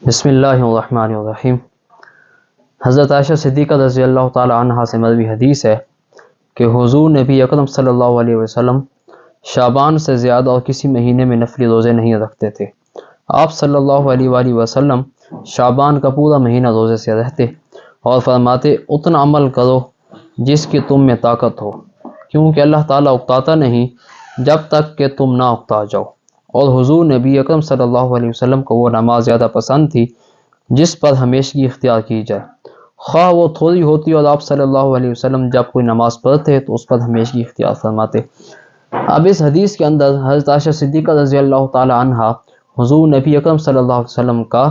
بسم اللہ الرحمن الرحیم۔ حضرت عائشہ صدیقہ رضی اللہ تعالی عنہا سے مروی حدیث ہے کہ حضور نبی اکرم صلی اللہ علیہ وسلم شعبان سے زیادہ اور کسی مہینے میں نفلی روزے نہیں رکھتے تھے۔ آپ صلی اللہ علیہ وآلہ وسلم شعبان کا پورا مہینہ روزے سے رہتے اور فرماتے اتنا عمل کرو جس کی تم میں طاقت ہو، کیونکہ اللہ تعالیٰ اکتاتا نہیں جب تک کہ تم نہ اکتا جاؤ۔ اور حضور نبی اکرم صلی اللہ علیہ وسلم کو وہ نماز زیادہ پسند تھی جس پر ہمیشگی اختیار کی جائے، خواہ وہ تھوڑی ہوتی، اور آپ صلی اللہ علیہ وسلم جب کوئی نماز پڑھتے تو اس پر ہمیشگی اختیار فرماتے۔ اب اس حدیث کے اندر حضرت عائشہ صدیقہ رضی اللہ تعالی عنہا حضور نبی اکرم صلی اللہ علیہ وسلم کا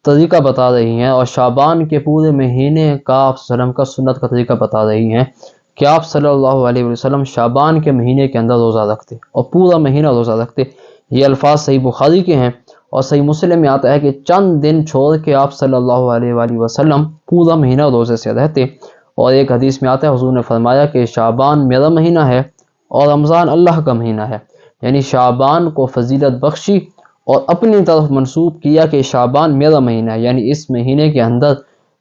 طریقہ بتا رہی ہیں اور شعبان کے پورے مہینے کا آپ صلی اللہ علیہ وسلم کا سنت کا طریقہ بتا رہی ہیں کہ آپ صلی اللہ علیہ وسلم شعبان کے مہینے کے اندر روزہ رکھتے اور پورا مہینہ روزہ رکھتے۔ یہ الفاظ صحیح بخاری کے ہیں اور صحیح مسلم میں آتا ہے کہ چند دن چھوڑ کے آپ صلی اللہ علیہ وآلہ وسلم پورا مہینہ روزے سے رہتے۔ اور ایک حدیث میں آتا ہے حضور نے فرمایا کہ شعبان میرا مہینہ ہے اور رمضان اللہ کا مہینہ ہے، یعنی شعبان کو فضیلت بخشی اور اپنی طرف منسوب کیا کہ شعبان میرا مہینہ ہے، یعنی اس مہینے کے اندر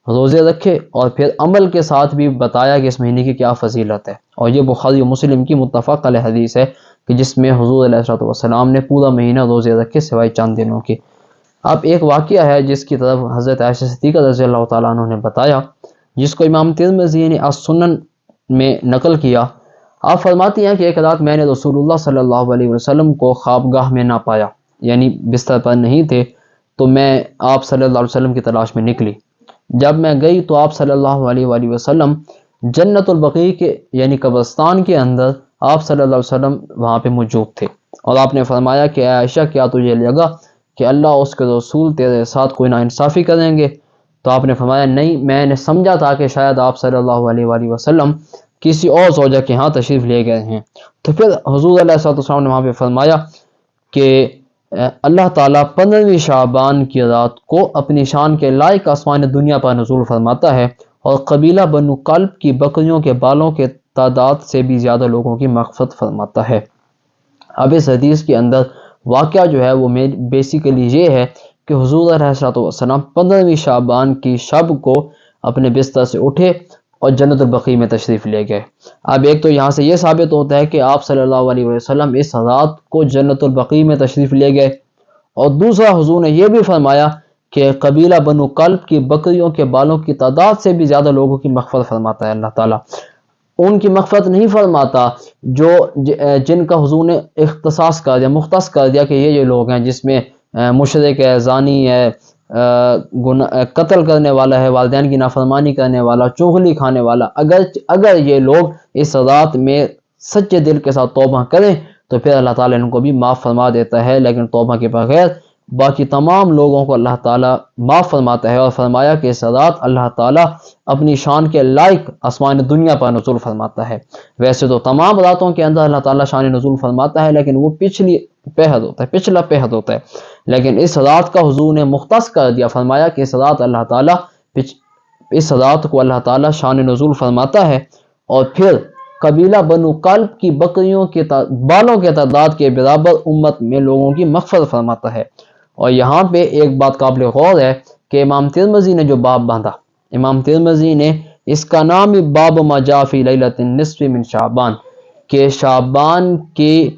روزے رکھے، اور پھر عمل کے ساتھ بھی بتایا کہ اس مہینے کی کیا فضیلت ہے۔ اور یہ بخاری و مسلم کی متفق علیہ حدیث ہے کہ جس میں حضور علیہ السلام نے پورا مہینہ روزے رکھے سوائے چند دنوں کے۔ اب ایک واقعہ ہے جس کی طرف حضرت عائشہ صدیقہ رضی اللہ تعالیٰ عنہ نے بتایا، جس کو امام ترمذی نے السنن میں نقل کیا۔ آپ فرماتی ہیں کہ ایک رات میں نے رسول اللہ صلی اللہ علیہ وسلم کو خوابگاہ میں نہ پایا، یعنی بستر پر نہیں تھے، تو میں آپ صلی اللہ علیہ وسلم کی تلاش میں نکلی۔ جب میں گئی تو آپ صلی اللہ علیہ وآلہ وسلم جنت البقیع کے یعنی قبرستان کے اندر آپ صلی اللہ علیہ وسلم وہاں پہ موجود تھے، اور آپ نے فرمایا کہ اے عائشہ کیا تجھے لگا کہ اللہ اور اس کے رسول تیرے ساتھ کوئی ناانصافی کریں گے؟ تو آپ نے فرمایا نہیں، میں نے سمجھا تھا کہ شاید آپ صلی اللہ علیہ وآلہ وسلم کسی اور زوجہ کے ہاں تشریف لے گئے ہیں۔ تو پھر حضور علیہ السلام نے وہاں پہ فرمایا کہ اللہ تعالیٰ 15ویں شعبان کی رات کو اپنی شان کے لائق آسمان دنیا پر نزول فرماتا ہے اور قبیلہ بنو کلب کی بکریوں کے بالوں کے تعداد سے بھی زیادہ لوگوں کی مغفرت فرماتا ہے۔ اب اس حدیث کے اندر واقعہ جو ہے وہ بیسیکلی یہ ہے کہ حضور علیہ السلام 15ویں شعبان کی شب کو اپنے بستر سے اٹھے اور جنت البقیع میں تشریف لے گئے۔ اب ایک تو یہاں سے یہ ثابت ہوتا ہے کہ آپ صلی اللہ علیہ وسلم اس رات کو جنت البقیع میں تشریف لے گئے، اور دوسرا حضور نے یہ بھی فرمایا کہ قبیلہ بنو کلب کی بکریوں کے بالوں کی تعداد سے بھی زیادہ لوگوں کی مغفرت فرماتا ہے اللہ تعالیٰ۔ ان کی مغفرت نہیں فرماتا جن کا حضور نے اختصاص کر دیا، مختص کر دیا کہ یہ لوگ ہیں جس میں مشرک ہے، زانی ہے، قتل کرنے والا ہے، والدین کی نافرمانی کرنے والا، چغلی کھانے والا۔ اگر یہ لوگ اس رات میں سچے دل کے ساتھ توبہ کریں تو پھر اللہ تعالیٰ ان کو بھی معاف فرما دیتا ہے، لیکن توبہ کے بغیر باقی تمام لوگوں کو اللہ تعالیٰ معاف فرماتا ہے۔ اور فرمایا کہ اس رات اللہ تعالیٰ اپنی شان کے لائق آسمان دنیا پر نزول فرماتا ہے۔ ویسے تو تمام راتوں کے اندر اللہ تعالیٰ شان نزول فرماتا ہے، لیکن وہ پچھلا پہر ہوتا ہے، لیکن اس رات کا حضور نے مختص کر دیا، فرمایا کہ اس رات کو اللہ تعالیٰ شان نزول فرماتا ہے، اور پھر قبیلہ بنو کلب کی بکریوں کے بالوں کے تعداد کے برابر امت میں لوگوں کی مغفرت فرماتا ہے۔ اور یہاں پہ ایک بات قابل غور ہے کہ امام ترمذی نے جو باب باندھا، امام ترمذی نے اس کا نام ہی باب ما جاء فی لیلۃ النصف من شعبان، کہ شعبان کی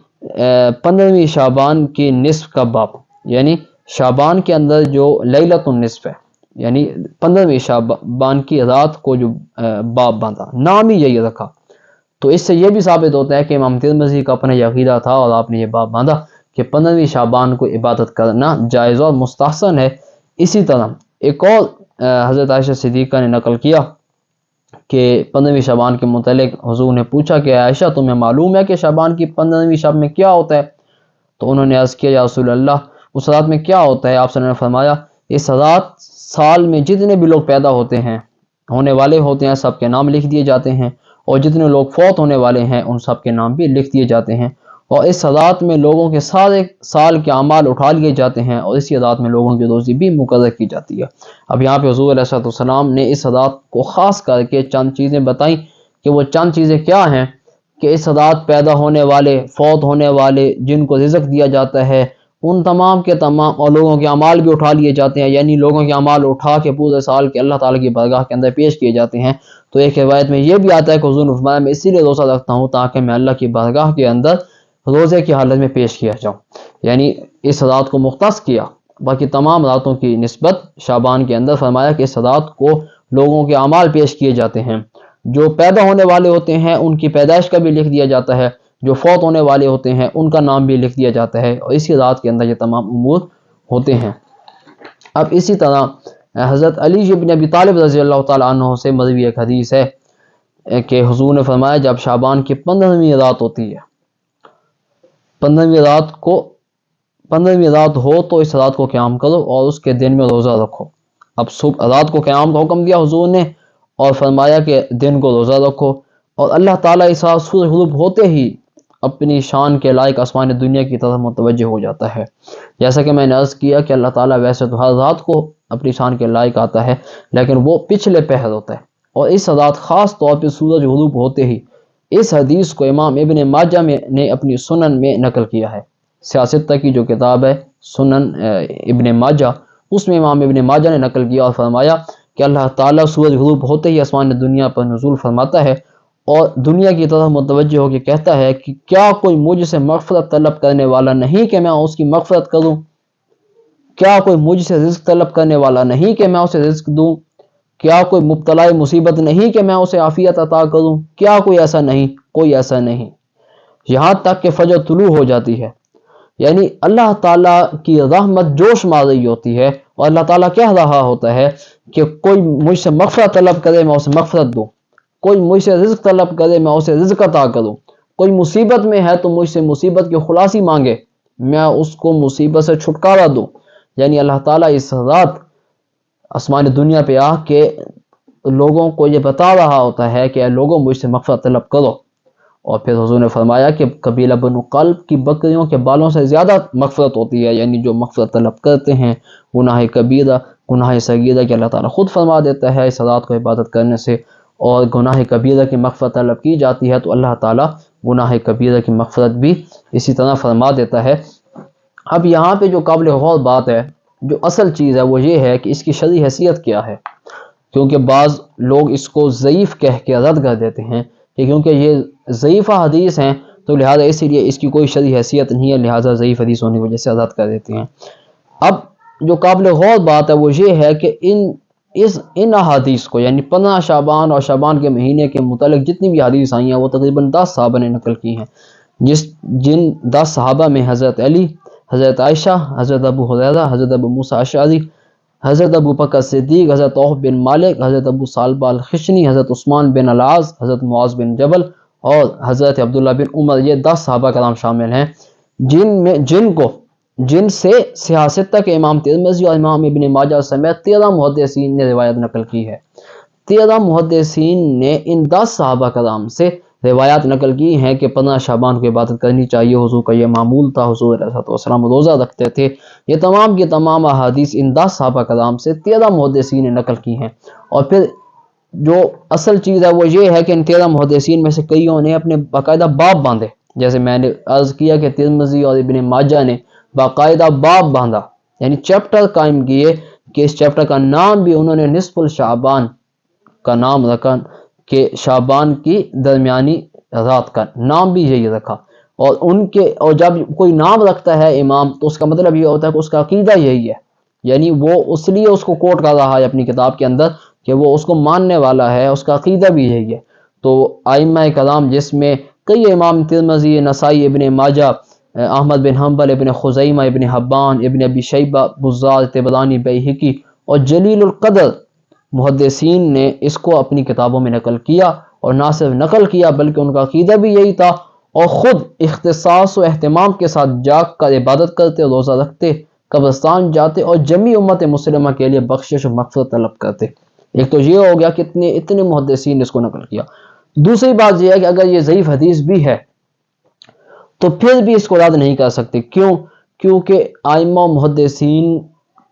15ویں شعبان کی نصف کا باب، یعنی شعبان کے اندر جو لیلۃ النصف ہے، یعنی 15ویں شعبان کی رات کو جو باب باندھا، نام ہی یہی رکھا۔ تو اس سے یہ بھی ثابت ہوتا ہے کہ امام ترمذی کا اپنا یہ عقیدہ تھا اور آپ نے یہ باب باندھا کہ 15ویں شعبان کو عبادت کرنا جائز اور مستحسن ہے۔ اسی طرح ایک اور حضرت عائشہ صدیقہ نے نقل کیا کہ 15ویں شعبان کے متعلق حضور نے پوچھا کہ عائشہ تمہیں معلوم ہے کہ شعبان کی 15ویں شب میں کیا ہوتا ہے؟ تو انہوں نے عرض کیا یا رسول اللہ اس رات میں کیا ہوتا ہے؟ آپ صلی اللہ علیہ وسلم نے فرمایا اس رات سال میں جتنے بھی لوگ پیدا ہونے والے ہوتے ہیں سب کے نام لکھ دیے جاتے ہیں، اور جتنے لوگ فوت ہونے والے ہیں ان سب کے نام بھی لکھ دیے جاتے ہیں، اور اس رات میں لوگوں کے سارے سال کے اعمال اٹھا لیے جاتے ہیں، اور اسی رات میں لوگوں کی روزی بھی مقرر کی جاتی ہے۔ اب یہاں پہ حضور علیہ السلام نے اس رات کو خاص کر کے چند چیزیں بتائیں کہ وہ چند چیزیں کیا ہیں کہ اس رات پیدا ہونے والے، فوت ہونے والے، جن کو رزق دیا جاتا ہے، ان تمام کے تمام اور لوگوں کے اعمال بھی اٹھا لیے جاتے ہیں، یعنی لوگوں کے اعمال اٹھا کے پورے سال کے اللہ تعالیٰ کی بارگاہ کے اندر پیش کیے جاتے ہیں۔ تو ایک روایت میں یہ بھی آتا ہے کہ حضور نے فرمایا میں اسی لیے روزہ رکھتا ہوں تاکہ میں اللہ کی بارگاہ کے اندر روزے کی حالت میں پیش کیا جاؤں، یعنی اس رات کو مختص کیا، باقی تمام راتوں کی نسبت شعبان کے اندر فرمایا کہ اس رات کو لوگوں کے اعمال پیش کیے جاتے ہیں، جو پیدا ہونے والے ہوتے ہیں ان کی پیدائش کا بھی لکھ دیا جاتا ہے، جو فوت ہونے والے ہوتے ہیں ان کا نام بھی لکھ دیا جاتا ہے، اور اسی رات کے اندر یہ تمام امور ہوتے ہیں۔ اب اسی طرح حضرت علی بن ابی طالب رضی اللہ تعالیٰ عنہ سے مروی ایک حدیث ہے کہ حضور نے فرمایا جب شعبان کی 15ویں رات ہوتی ہے، 15ویں رات ہو تو اس رات کو قیام کرو اور اس کے دن میں روزہ رکھو۔ اب صبح رات کو قیام کا حکم دیا حضور نے اور فرمایا کہ دن کو روزہ رکھو، اور اللہ تعالیٰ اس رات سورج غروب ہوتے ہی اپنی شان کے لائق آسمان دنیا کی طرف متوجہ ہو جاتا ہے۔ جیسا کہ میں نے عرض کیا کہ اللہ تعالیٰ ویسے تو ہر رات کو اپنی شان کے لائق آتا ہے، لیکن وہ پچھلے پہر ہوتا ہے، اور اس رات خاص طور پہ سورج غروب ہوتے ہی۔ اس حدیث کو امام ابن ماجہ نے اپنی سنن میں نقل کیا ہے، سیاستہ کی جو کتاب ہے سنن ابن ماجہ، اس میں امام ابن ماجہ نے نقل کیا اور فرمایا کہ اللہ تعالیٰ سورج غروب ہوتے ہی آسمان دنیا پر نزول فرماتا ہے اور دنیا کی طرف متوجہ ہو کے کہتا ہے کہ کیا کوئی مجھ سے مغفرت طلب کرنے والا نہیں کہ میں اس کی مغفرت کروں؟ کیا کوئی مجھ سے رزق طلب کرنے والا نہیں کہ میں اسے رزق دوں؟ کیا کوئی مبتلا مصیبت نہیں کہ میں اسے عافیت عطا کروں؟ کیا کوئی ایسا نہیں؟ کوئی ایسا نہیں، یہاں تک کہ فجر طلوع ہو جاتی ہے، یعنی اللہ تعالیٰ کی رحمت جوش مار رہی ہوتی ہے اور اللہ تعالیٰ کہہ رہا ہوتا ہے کہ کوئی مجھ سے مغفرت طلب کرے میں اسے مغفرت دوں، کوئی مجھ سے رزق طلب کرے میں اسے رزق عطا کروں، کوئی مصیبت میں ہے تو مجھ سے مصیبت کی خلاصی مانگے میں اس کو مصیبت سے چھٹکارا دوں۔ یعنی اللہ تعالیٰ اس رات آسمان دنیا پہ آ کے لوگوں کو یہ بتا رہا ہوتا ہے کہ اے لوگوں مجھ سے مغفرت طلب کرو، اور پھر حضور نے فرمایا کہ قبیلہ بنو قلب کی بکریوں کے بالوں سے زیادہ مغفرت ہوتی ہے، یعنی جو مغفرت طلب کرتے ہیں گناہ کبیرہ گناہ صغیرہ کہ اللہ تعالیٰ خود فرما دیتا ہے اس رات کو عبادت کرنے سے، اور گناہ کبیرہ کی مغفرت طلب کی جاتی ہے تو اللہ تعالیٰ گناہ کبیرہ کی مغفرت بھی اسی طرح فرما دیتا ہے۔ اب یہاں پہ جو قابل غور بات ہے، جو اصل چیز ہے وہ یہ ہے کہ اس کی شرعی حیثیت کیا ہے، کیونکہ بعض لوگ اس کو ضعیف کہہ کے رد کر دیتے ہیں کہ کیونکہ یہ ضعیفہ حدیث ہیں تو لہٰذا اسی لیے اس کی کوئی شرعی حیثیت نہیں ہے، لہٰذا ضعیف حدیث ہونے کی وجہ سے رد کر دیتے ہیں۔ اب جو قابل غور بات ہے وہ یہ ہے کہ ان احادیث کو یعنی 15 شعبان اور شعبان کے مہینے کے متعلق جتنی بھی حدیث آئی ہیں وہ تقریباً 10 صحابہ نے نقل کی ہیں، جن 10 صحابہ میں حضرت علی، حضرت عائشہ، حضرت ابو ہریرہ، حضرت ابو موسیٰ اشعری، حضرت ابو بکر صدیق، حضرت عوف بن مالک، حضرت ابو ثعلبہ الخشنی، حضرت عثمان بن العاص، حضرت معاذ بن جبل اور حضرت عبداللہ بن عمر، یہ 10 صحابہ کرام شامل ہیں جن سے سیاستہ کے امام ترمذی اور امام ابن ماجہ سمیت 13 محدثین نے روایت نقل کی ہے۔ 13 محدثین نے ان 10 صحابہ کرام سے روایات نقل کی ہیں کہ 15 شعبان کو عبادت کرنی چاہیے، حضور کا یہ معمول تھا، حضور علیہ السلام روزہ رکھتے تھے۔ یہ تمام کی تمام احادیث ان 10 صحابہ کرام سے 13 محدثین نے نقل کی ہیں، اور پھر جو اصل چیز ہے وہ یہ ہے کہ ان 13 محدثین میں سے کئیوں نے اپنے باقاعدہ باب باندھے، جیسے میں نے عرض کیا کہ ترمذی اور ابن ماجہ نے باقاعدہ باب باندھا، یعنی چیپٹر قائم کیے کہ اس چیپٹر کا نام بھی انہوں نے نصف الشعبان کا نام رکھا کہ شعبان کی درمیانی رات کا نام بھی یہی رکھا، اور جب کوئی نام رکھتا ہے امام تو اس کا مطلب یہ ہوتا ہے کہ اس کا عقیدہ یہی ہے، یعنی وہ اس لیے اس کو کوٹ کر رہا ہے اپنی کتاب کے اندر کہ وہ اس کو ماننے والا ہے، اس کا عقیدہ بھی یہی ہے۔ تو ائمہ کرام جس میں کئی امام ترمذی، نسائی، ابن ماجہ، احمد بن حنبل، ابن خزیمہ، ابن حبان، ابن ابی شیبہ، بزار، طبرانی، بیہقی اور جلیل القدر محدثین نے اس کو اپنی کتابوں میں نقل کیا، اور نہ صرف نقل کیا بلکہ ان کا عقیدہ بھی یہی تھا، اور خود اختصاص و اہتمام کے ساتھ جاگ کر عبادت کرتے، روزہ رکھتے، قبرستان جاتے اور جمی امت مسلمہ کے لیے بخشش و مغفرت طلب کرتے۔ ایک تو یہ ہو گیا کہ اتنے محدثین نے اس کو نقل کیا۔ دوسری بات یہ ہے کہ اگر یہ ضعیف حدیث بھی ہے تو پھر بھی اس کو رد نہیں کر سکتے، کیونکہ ائمہ محدثین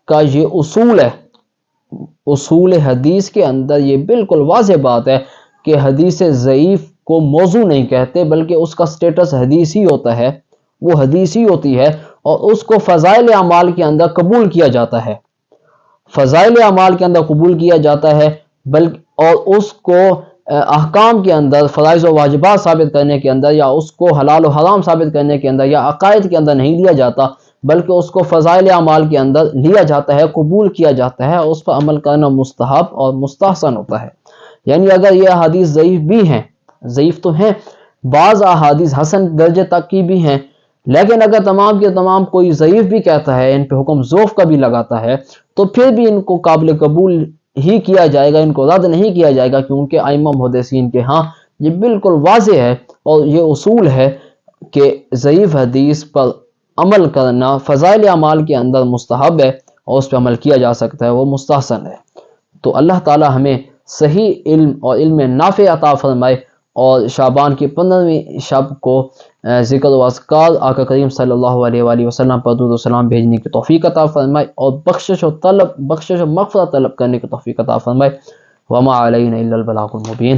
کا یہ اصول ہے، اصول حدیث کے اندر یہ بالکل واضح بات ہے کہ حدیث ضعیف کو موضوع نہیں کہتے بلکہ اس کا سٹیٹس حدیث ہی ہوتا ہے، وہ حدیث ہی ہوتی ہے، اور اس کو فضائل اعمال کے اندر قبول کیا جاتا ہے، فضائل اعمال کے اندر قبول کیا جاتا ہے، بلکہ اور اس کو احکام کے اندر فرائض و واجبات ثابت کرنے کے اندر، یا اس کو حلال و حرام ثابت کرنے کے اندر، یا عقائد کے اندر نہیں لیا جاتا، بلکہ اس کو فضائل اعمال کے اندر لیا جاتا ہے، قبول کیا جاتا ہے، اور اس پر عمل کرنا مستحب اور مستحسن ہوتا ہے۔ یعنی اگر یہ احادیث ضعیف بھی ہیں، ضعیف تو ہیں، بعض احادیث حسن درجے تک کی بھی ہیں، لیکن اگر تمام کے تمام کوئی ضعیف بھی کہتا ہے، ان پہ حکم ضعف کا بھی لگاتا ہے، تو پھر بھی ان کو قابل قبول ہی کیا جائے گا، ان کو رد نہیں کیا جائے گا، کیونکہ ائمہ محدثین کے ہاں یہ بالکل واضح ہے اور یہ اصول ہے کہ ضعیف حدیث پر عمل کرنا فضائل اعمال کے اندر مستحب ہے، اور اس پہ عمل کیا جا سکتا ہے، وہ مستحسن ہے۔ تو اللہ تعالی ہمیں صحیح علم اور علم نافع عطا فرمائے، اور شعبان کی 15ویں شب کو ذکر و اذکار آقا کریم صلی اللہ علیہ وآلہ وسلم پر درود و سلام بھیجنے کی توفیق عطا فرمائے، اور بخشش و مغفرت طلب کرنے کی توفیق عطا فرمائے۔ وما علینا الا البلاغ المبین۔